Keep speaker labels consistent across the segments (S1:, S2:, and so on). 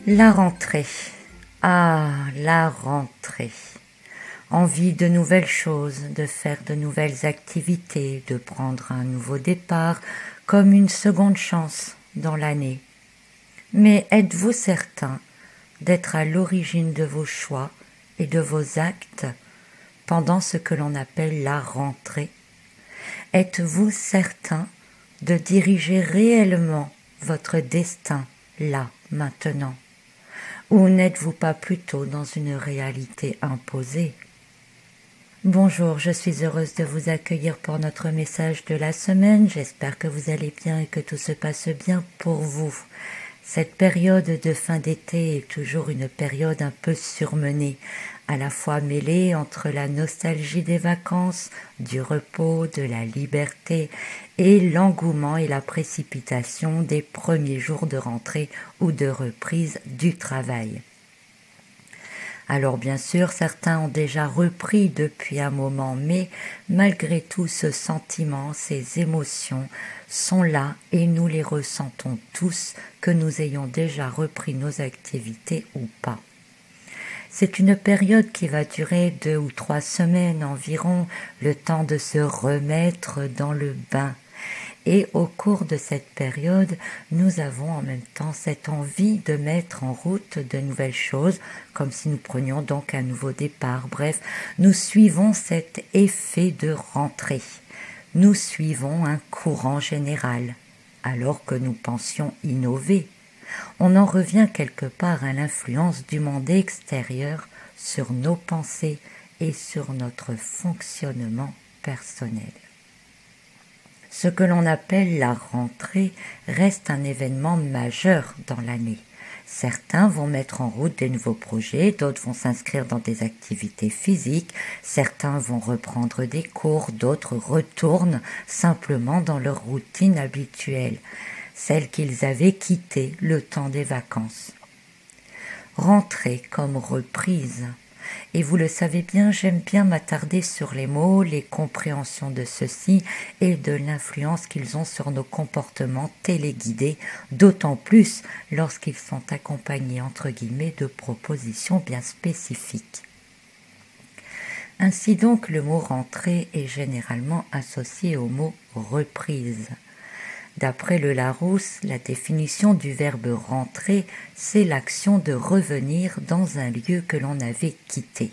S1: La rentrée. Ah, la rentrée. Envie de nouvelles choses, de faire de nouvelles activités, de prendre un nouveau départ, comme une seconde chance dans l'année. Mais êtes-vous certain d'être à l'origine de vos choix et de vos actes pendant ce que l'on appelle la rentrée? Êtes-vous certain de diriger réellement votre destin là, maintenant? Ou n'êtes-vous pas plutôt dans une réalité imposée? Bonjour, je suis heureuse de vous accueillir pour notre message de la semaine. J'espère que vous allez bien et que tout se passe bien pour vous. Cette période de fin d'été est toujours une période un peu surmenée, à la fois mêlée entre la nostalgie des vacances, du repos, de la liberté et l'engouement et la précipitation des premiers jours de rentrée ou de reprise du travail. Alors bien sûr, certains ont déjà repris depuis un moment, mais malgré tout ce sentiment, ces émotions sont là et nous les ressentons tous, que nous ayons déjà repris nos activités ou pas. C'est une période qui va durer 2 ou 3 semaines environ, le temps de se remettre dans le bain. Et au cours de cette période, nous avons en même temps cette envie de mettre en route de nouvelles choses, comme si nous prenions donc un nouveau départ. Bref, nous suivons cet effet de rentrée. Nous suivons un courant général, alors que nous pensions innover. On en revient quelque part à l'influence du monde extérieur sur nos pensées et sur notre fonctionnement personnel. Ce que l'on appelle la rentrée reste un événement majeur dans l'année. Certains vont mettre en route des nouveaux projets, d'autres vont s'inscrire dans des activités physiques, certains vont reprendre des cours, d'autres retournent simplement dans leur routine habituelle, celle qu'ils avaient quittée le temps des vacances. Rentrée comme reprise. Et vous le savez bien, j'aime bien m'attarder sur les mots, les compréhensions de ceux-ci et de l'influence qu'ils ont sur nos comportements téléguidés, d'autant plus lorsqu'ils sont accompagnés entre guillemets de propositions bien spécifiques. Ainsi donc, le mot rentrée est généralement associé au mot reprise. D'après le Larousse, la définition du verbe rentrer, c'est l'action de revenir dans un lieu que l'on avait quitté.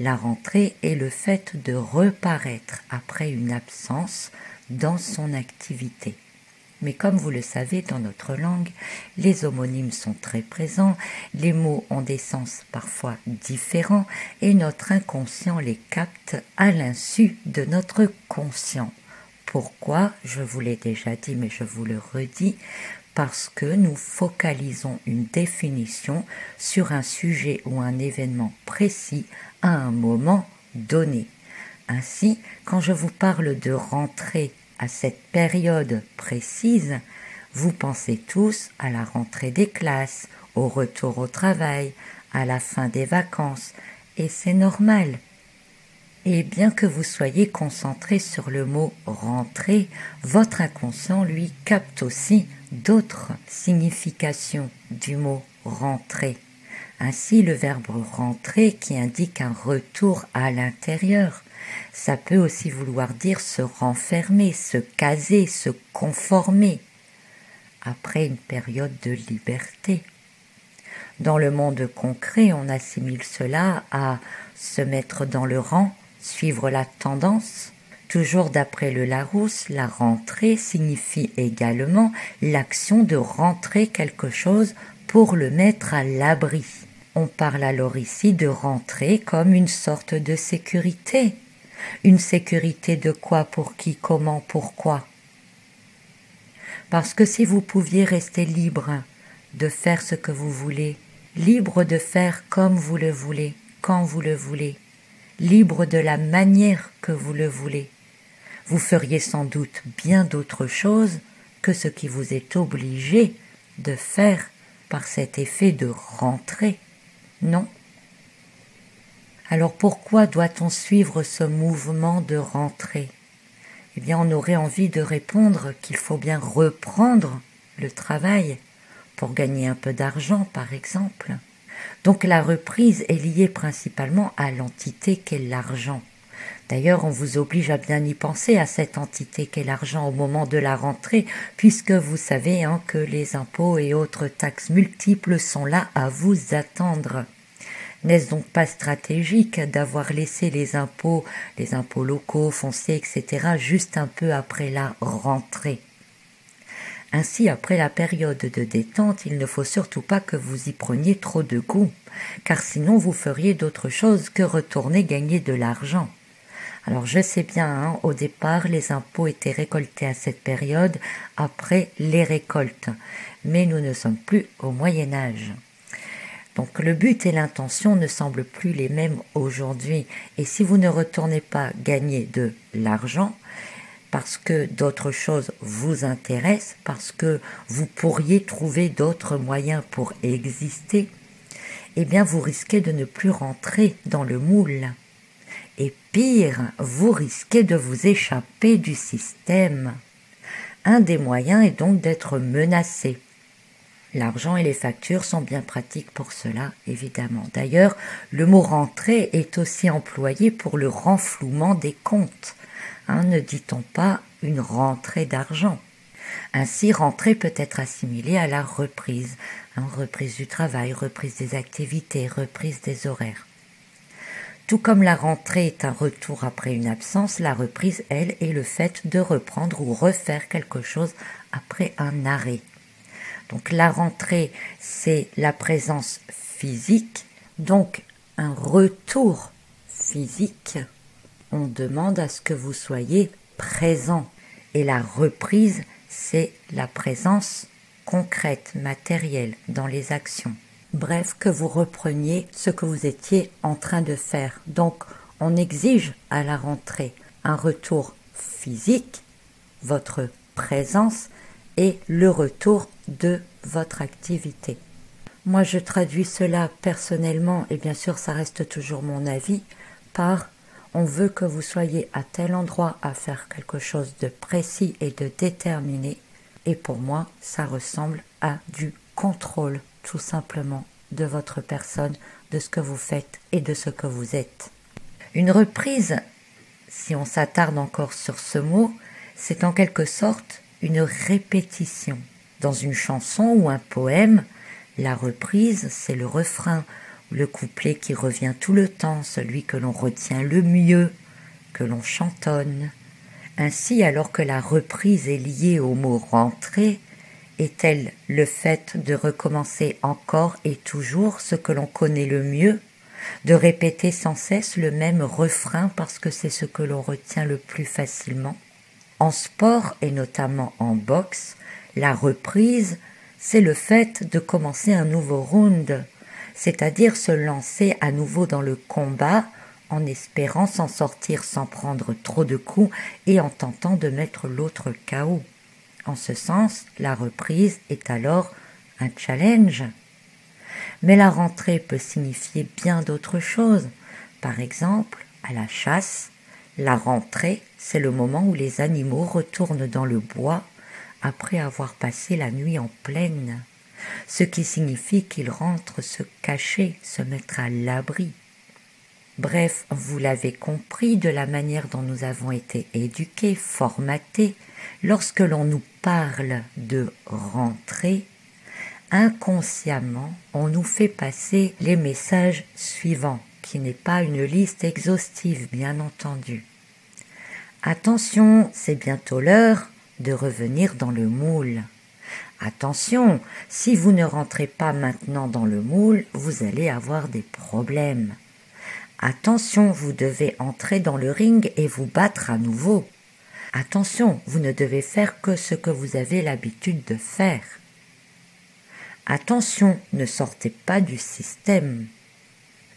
S1: La rentrée est le fait de reparaître après une absence dans son activité. Mais comme vous le savez, dans notre langue, les homonymes sont très présents, les mots ont des sens parfois différents et notre inconscient les capte à l'insu de notre conscient. Pourquoi? Je vous l'ai déjà dit, mais je vous le redis, parce que nous focalisons une définition sur un sujet ou un événement précis à un moment donné. Ainsi, quand je vous parle de rentrée à cette période précise, vous pensez tous à la rentrée des classes, au retour au travail, à la fin des vacances, et c'est normal. Et bien que vous soyez concentré sur le mot « rentrer », votre inconscient, lui, capte aussi d'autres significations du mot « rentrer ». Ainsi, le verbe « rentrer » qui indique un retour à l'intérieur, ça peut aussi vouloir dire se renfermer, se caser, se conformer, après une période de liberté. Dans le monde concret, on assimile cela à se mettre dans le rang, suivre la tendance. Toujours d'après le Larousse, la rentrée signifie également l'action de rentrer quelque chose pour le mettre à l'abri. On parle alors ici de rentrer comme une sorte de sécurité. Une sécurité de quoi, pour qui, comment, pourquoi? Parce que si vous pouviez rester libre de faire ce que vous voulez, libre de faire comme vous le voulez, quand vous le voulez, libre de la manière que vous le voulez, vous feriez sans doute bien d'autres choses que ce qui vous est obligé de faire par cet effet de rentrée, non? Alors pourquoi doit-on suivre ce mouvement de rentrée? Eh bien, on aurait envie de répondre qu'il faut bien reprendre le travail pour gagner un peu d'argent, par exemple. Donc la reprise est liée principalement à l'entité qu'est l'argent. D'ailleurs, on vous oblige à bien y penser à cette entité qu'est l'argent au moment de la rentrée, puisque vous savez que les impôts et autres taxes multiples sont là à vous attendre. N'est-ce donc pas stratégique d'avoir laissé les impôts locaux, fonciers, etc., juste un peu après la rentrée? Ainsi, après la période de détente, il ne faut surtout pas que vous y preniez trop de goût, car sinon vous feriez d'autre chose que retourner gagner de l'argent. Alors je sais bien, au départ, les impôts étaient récoltés à cette période, après les récoltes, mais nous ne sommes plus au Moyen-Âge. Donc le but et l'intention ne semblent plus les mêmes aujourd'hui, et si vous ne retournez pas gagner de l'argent, parce que d'autres choses vous intéressent, parce que vous pourriez trouver d'autres moyens pour exister, eh bien vous risquez de ne plus rentrer dans le moule. Et pire, vous risquez de vous échapper du système. Un des moyens est donc d'être menacé. L'argent et les factures sont bien pratiques pour cela, évidemment. D'ailleurs, le mot rentrer est aussi employé pour le renflouement des comptes. Ne dit-on pas une rentrée d'argent? Ainsi, rentrée peut être assimilée à la reprise. Reprise du travail, reprise des activités, reprise des horaires. Tout comme la rentrée est un retour après une absence, la reprise, elle, est le fait de reprendre ou refaire quelque chose après un arrêt. Donc la rentrée, c'est la présence physique, donc un retour physique. On demande à ce que vous soyez présent. Et la reprise, c'est la présence concrète, matérielle, dans les actions. Bref, que vous repreniez ce que vous étiez en train de faire. Donc, on exige à la rentrée un retour physique, votre présence et le retour de votre activité. Moi, je traduis cela personnellement, et bien sûr, ça reste toujours mon avis, par on veut que vous soyez à tel endroit à faire quelque chose de précis et de déterminé. Et pour moi, ça ressemble à du contrôle, tout simplement, de votre personne, de ce que vous faites et de ce que vous êtes. Une reprise, si on s'attarde encore sur ce mot, c'est en quelque sorte une répétition. Dans une chanson ou un poème, la reprise, c'est le refrain, le couplet qui revient tout le temps, celui que l'on retient le mieux, que l'on chantonne. Ainsi, alors que la reprise est liée au mot rentrer, est-elle le fait de recommencer encore et toujours ce que l'on connaît le mieux, de répéter sans cesse le même refrain parce que c'est ce que l'on retient le plus facilement? En sport et notamment en boxe, la reprise, c'est le fait de commencer un nouveau round, c'est-à-dire se lancer à nouveau dans le combat en espérant s'en sortir sans prendre trop de coups et en tentant de mettre l'autre KO. En ce sens, la reprise est alors un challenge. Mais la rentrée peut signifier bien d'autres choses. Par exemple, à la chasse, la rentrée, c'est le moment où les animaux retournent dans le bois après avoir passé la nuit en plaine, ce qui signifie qu'ils rentrent se cacher, se mettre à l'abri. Bref, vous l'avez compris, de la manière dont nous avons été éduqués, formatés, lorsque l'on nous parle de rentrée, inconsciemment, on nous fait passer les messages suivants, qui n'est pas une liste exhaustive, bien entendu. Attention, c'est bientôt l'heure de revenir dans le moule. Attention, si vous ne rentrez pas maintenant dans le moule, vous allez avoir des problèmes. Attention, vous devez entrer dans le ring et vous battre à nouveau. Attention, vous ne devez faire que ce que vous avez l'habitude de faire. Attention, ne sortez pas du système.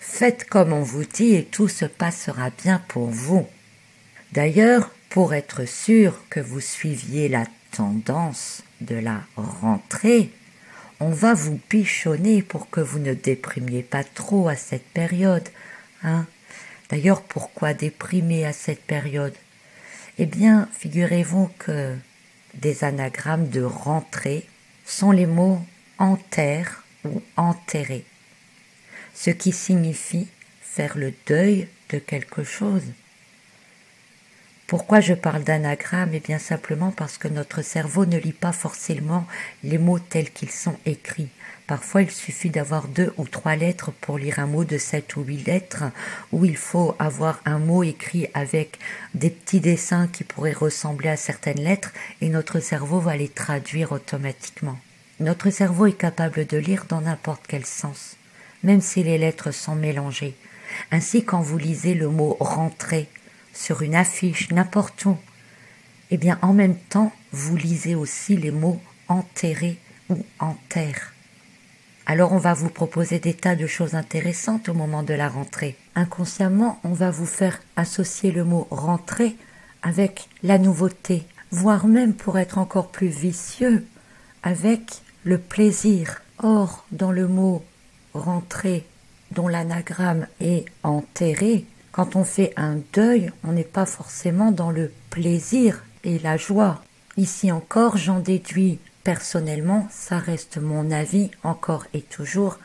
S1: Faites comme on vous dit et tout se passera bien pour vous. D'ailleurs, pour être sûr que vous suiviez la tendance de la rentrée, on va vous bichonner pour que vous ne déprimiez pas trop à cette période. D'ailleurs, pourquoi déprimer à cette période? Eh bien, figurez-vous que des anagrammes de rentrée sont les mots enterre ou enterrer, ce qui signifie faire le deuil de quelque chose. Pourquoi je parle d'anagramme? Eh bien simplement parce que notre cerveau ne lit pas forcément les mots tels qu'ils sont écrits. Parfois il suffit d'avoir 2 ou 3 lettres pour lire un mot de 7 ou 8 lettres, ou il faut avoir un mot écrit avec des petits dessins qui pourraient ressembler à certaines lettres, et notre cerveau va les traduire automatiquement. Notre cerveau est capable de lire dans n'importe quel sens, même si les lettres sont mélangées. Ainsi, quand vous lisez le mot « rentrer » sur une affiche, n'importe où, eh bien en même temps, vous lisez aussi les mots « enterrer » ou « enterre ». Alors on va vous proposer des tas de choses intéressantes au moment de la rentrée. Inconsciemment, on va vous faire associer le mot « rentrer » avec la nouveauté, voire même, pour être encore plus vicieux, avec le plaisir. Or, dans le mot « rentrer », dont l'anagramme est « enterrer », quand on fait un deuil, on n'est pas forcément dans le plaisir et la joie. Ici encore, j'en déduis personnellement, ça reste mon avis encore et toujours,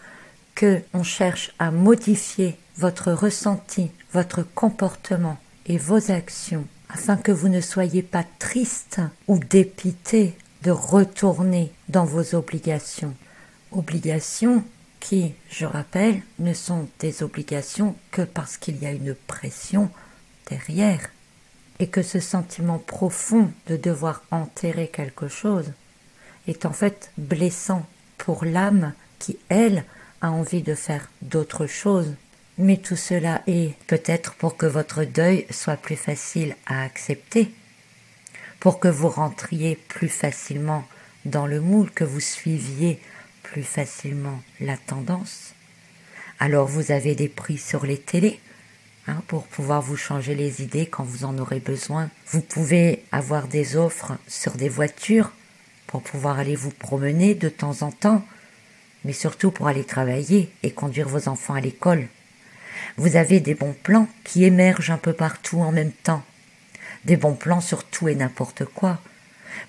S1: que on cherche à modifier votre ressenti, votre comportement et vos actions afin que vous ne soyez pas triste ou dépité de retourner dans vos obligations. Obligations qui, je rappelle, ne sont des obligations que parce qu'il y a une pression derrière, et que ce sentiment profond de devoir enterrer quelque chose est en fait blessant pour l'âme qui, elle, a envie de faire d'autres choses. Mais tout cela est peut-être pour que votre deuil soit plus facile à accepter, pour que vous rentriez plus facilement dans le moule, que vous suiviez plus facilement la tendance. Alors vous avez des prix sur les télés pour pouvoir vous changer les idées quand vous en aurez besoin. Vous pouvez avoir des offres sur des voitures pour pouvoir aller vous promener de temps en temps, mais surtout pour aller travailler et conduire vos enfants à l'école. Vous avez des bons plans qui émergent un peu partout en même temps. Des bons plans sur tout et n'importe quoi,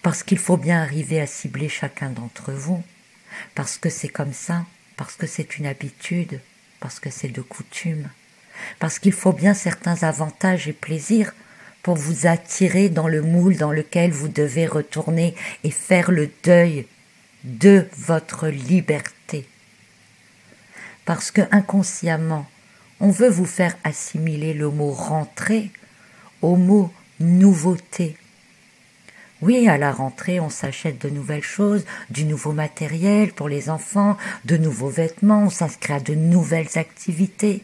S1: parce qu'il faut bien arriver à cibler chacun d'entre vous. Parce que c'est comme ça, parce que c'est une habitude, parce que c'est de coutume, parce qu'il faut bien certains avantages et plaisirs pour vous attirer dans le moule dans lequel vous devez retourner et faire le deuil de votre liberté. Parce que inconsciemment, on veut vous faire assimiler le mot « rentrer » au mot « nouveauté ». Oui, à la rentrée, on s'achète de nouvelles choses, du nouveau matériel pour les enfants, de nouveaux vêtements, on s'inscrit à de nouvelles activités.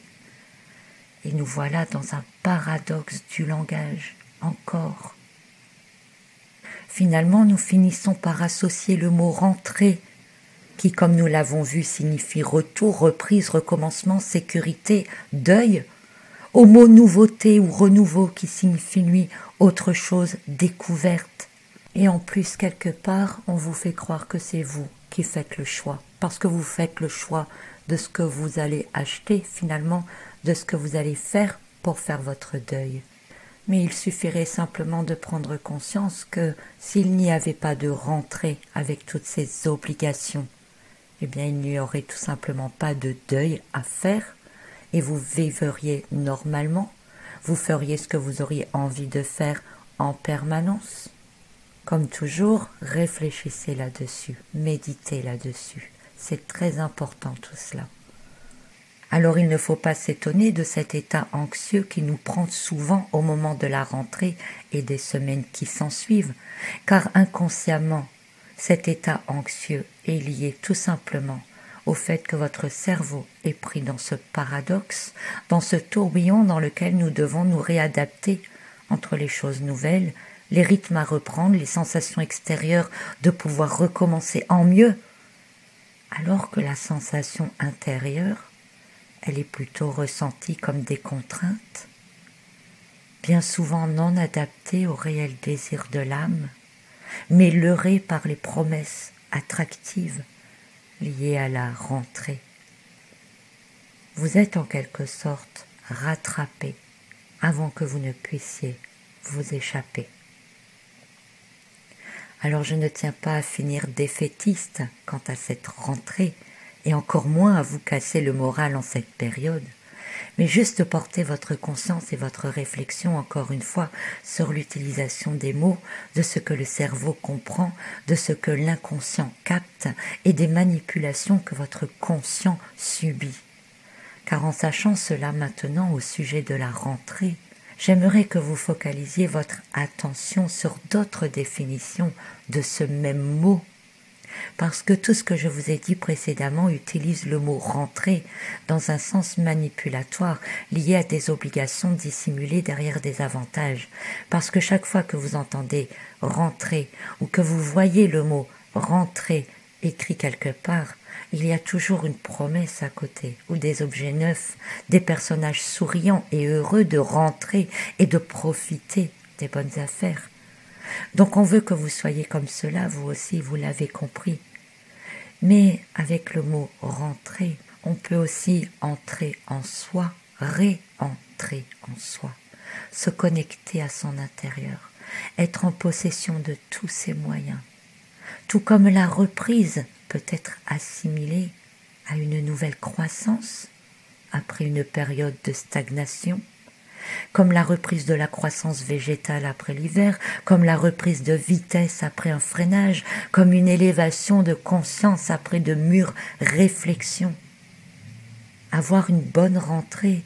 S1: Et nous voilà dans un paradoxe du langage, encore. Finalement, nous finissons par associer le mot « rentrer », qui, comme nous l'avons vu, signifie retour, reprise, recommencement, sécurité, deuil, au mot « nouveauté » ou « renouveau » qui signifie, lui, autre chose, découverte. Et en plus, quelque part, on vous fait croire que c'est vous qui faites le choix, parce que vous faites le choix de ce que vous allez acheter, finalement, de ce que vous allez faire pour faire votre deuil. Mais il suffirait simplement de prendre conscience que s'il n'y avait pas de rentrée avec toutes ces obligations, eh bien il n'y aurait tout simplement pas de deuil à faire, et vous vivriez normalement, vous feriez ce que vous auriez envie de faire en permanence. Comme toujours, réfléchissez là-dessus, méditez là-dessus. C'est très important tout cela. Alors il ne faut pas s'étonner de cet état anxieux qui nous prend souvent au moment de la rentrée et des semaines qui s'ensuivent, car inconsciemment, cet état anxieux est lié tout simplement au fait que votre cerveau est pris dans ce paradoxe, dans ce tourbillon dans lequel nous devons nous réadapter entre les choses nouvelles, les rythmes à reprendre, les sensations extérieures de pouvoir recommencer en mieux, alors que la sensation intérieure, elle est plutôt ressentie comme des contraintes, bien souvent non adaptées au réel désir de l'âme, mais leurrées par les promesses attractives liées à la rentrée. Vous êtes en quelque sorte rattrapé avant que vous ne puissiez vous échapper. Alors je ne tiens pas à finir défaitiste quant à cette rentrée, et encore moins à vous casser le moral en cette période, mais juste porter votre conscience et votre réflexion encore une fois sur l'utilisation des mots, de ce que le cerveau comprend, de ce que l'inconscient capte et des manipulations que votre conscient subit. Car en sachant cela maintenant au sujet de la rentrée, j'aimerais que vous focalisiez votre attention sur d'autres définitions de ce même mot, parce que tout ce que je vous ai dit précédemment utilise le mot rentrer dans un sens manipulatoire lié à des obligations dissimulées derrière des avantages, parce que chaque fois que vous entendez rentrer ou que vous voyez le mot rentrer écrit quelque part, il y a toujours une promesse à côté, ou des objets neufs, des personnages souriants et heureux de rentrer et de profiter des bonnes affaires. Donc on veut que vous soyez comme cela, vous aussi, vous l'avez compris. Mais avec le mot rentrer, on peut aussi entrer en soi, réentrer en soi, se connecter à son intérieur, être en possession de tous ses moyens. Tout comme la reprise peut être assimilée à une nouvelle croissance après une période de stagnation, comme la reprise de la croissance végétale après l'hiver, comme la reprise de vitesse après un freinage, comme une élévation de conscience après de mûres réflexions. Avoir une bonne rentrée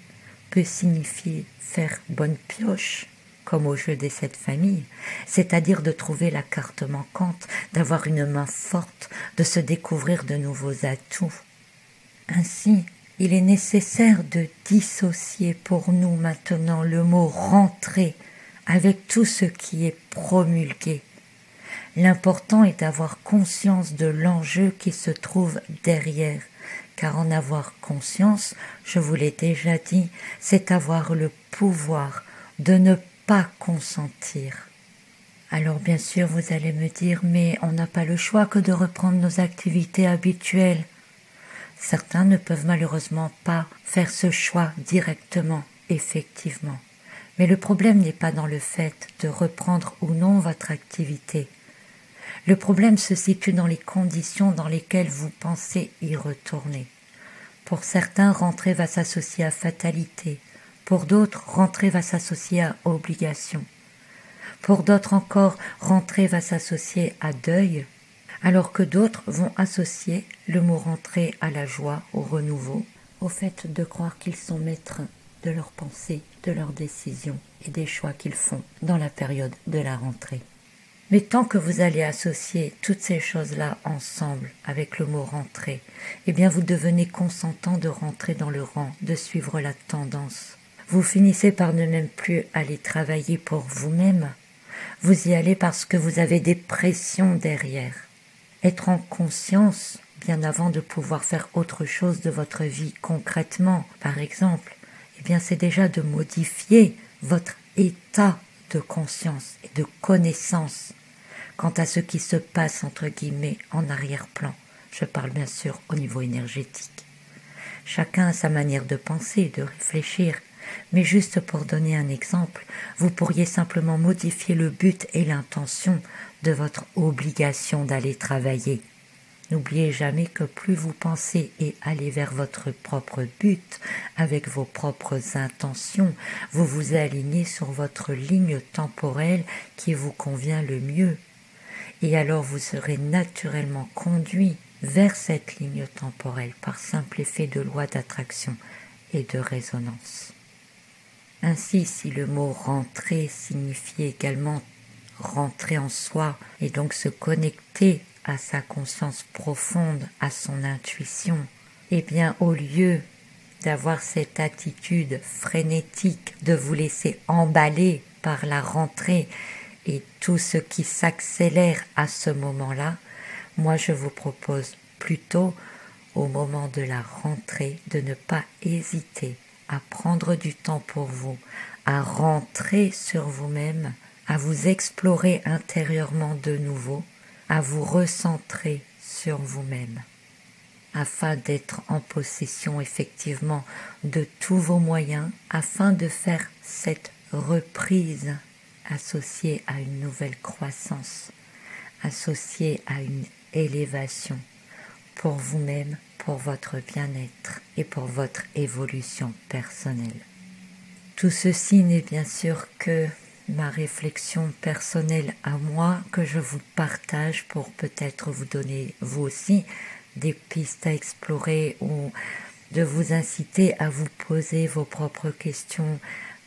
S1: peut signifier faire bonne pioche, comme au jeu des 7 familles, c'est-à-dire de trouver la carte manquante, d'avoir une main forte, de se découvrir de nouveaux atouts. Ainsi, il est nécessaire de dissocier pour nous maintenant le mot rentrer avec tout ce qui est promulgué. L'important est d'avoir conscience de l'enjeu qui se trouve derrière, car en avoir conscience, je vous l'ai déjà dit, c'est avoir le pouvoir de ne pas consentir. Alors bien sûr, vous allez me dire, mais on n'a pas le choix que de reprendre nos activités habituelles. Certains ne peuvent malheureusement pas faire ce choix directement, effectivement. Mais le problème n'est pas dans le fait de reprendre ou non votre activité. Le problème se situe dans les conditions dans lesquelles vous pensez y retourner. Pour certains, rentrer va s'associer à fatalité. Pour d'autres, rentrer va s'associer à obligation. Pour d'autres encore, rentrer va s'associer à deuil, alors que d'autres vont associer le mot rentrer à la joie, au renouveau, au fait de croire qu'ils sont maîtres de leurs pensées, de leurs décisions et des choix qu'ils font dans la période de la rentrée. Mais tant que vous allez associer toutes ces choses-là ensemble avec le mot rentrer, eh bien vous devenez consentant de rentrer dans le rang, de suivre la tendance. Vous finissez par ne même plus aller travailler pour vous-même. Vous y allez parce que vous avez des pressions derrière. Être en conscience, bien avant de pouvoir faire autre chose de votre vie concrètement, par exemple, eh bien c'est déjà de modifier votre état de conscience et de connaissance quant à ce qui se passe entre guillemets en arrière-plan. Je parle bien sûr au niveau énergétique. Chacun a sa manière de penser, de réfléchir, mais juste pour donner un exemple, vous pourriez simplement modifier le but et l'intention de votre obligation d'aller travailler. N'oubliez jamais que plus vous pensez et allez vers votre propre but, avec vos propres intentions, vous vous alignez sur votre ligne temporelle qui vous convient le mieux. Et alors vous serez naturellement conduit vers cette ligne temporelle par simple effet de loi d'attraction et de résonance. Ainsi, si le mot rentrer signifie également rentrer en soi et donc se connecter à sa conscience profonde, à son intuition, eh bien au lieu d'avoir cette attitude frénétique de vous laisser emballer par la rentrée et tout ce qui s'accélère à ce moment-là, moi je vous propose plutôt au moment de la rentrée de ne pas hésiter à prendre du temps pour vous, à rentrer sur vous-même, à vous explorer intérieurement de nouveau, à vous recentrer sur vous-même, afin d'être en possession effectivement de tous vos moyens, afin de faire cette reprise associée à une nouvelle croissance, associé à une élévation pour vous-même, pour votre bien-être et pour votre évolution personnelle. Tout ceci n'est bien sûr que ma réflexion personnelle à moi que je vous partage pour peut-être vous donner vous aussi des pistes à explorer ou de vous inciter à vous poser vos propres questions,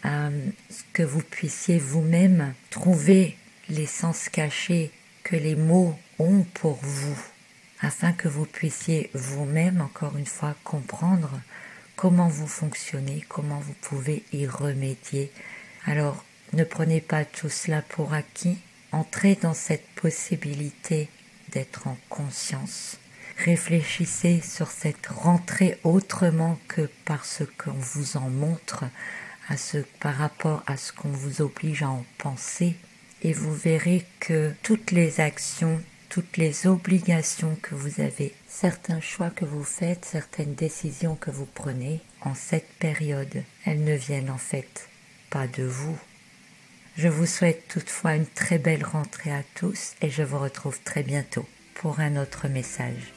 S1: à ce que vous puissiez vous-même trouver les sens cachés que les mots ont pour vous, afin que vous puissiez vous-même, encore une fois, comprendre comment vous fonctionnez, comment vous pouvez y remédier. Alors, ne prenez pas tout cela pour acquis, entrez dans cette possibilité d'être en conscience. Réfléchissez sur cette rentrée autrement que par ce qu'on vous en montre, par rapport à ce qu'on vous oblige à en penser, et vous verrez que toutes les actions, toutes les obligations que vous avez, certains choix que vous faites, certaines décisions que vous prenez en cette période, elles ne viennent en fait pas de vous. Je vous souhaite toutefois une très belle rentrée à tous et je vous retrouve très bientôt pour un autre message.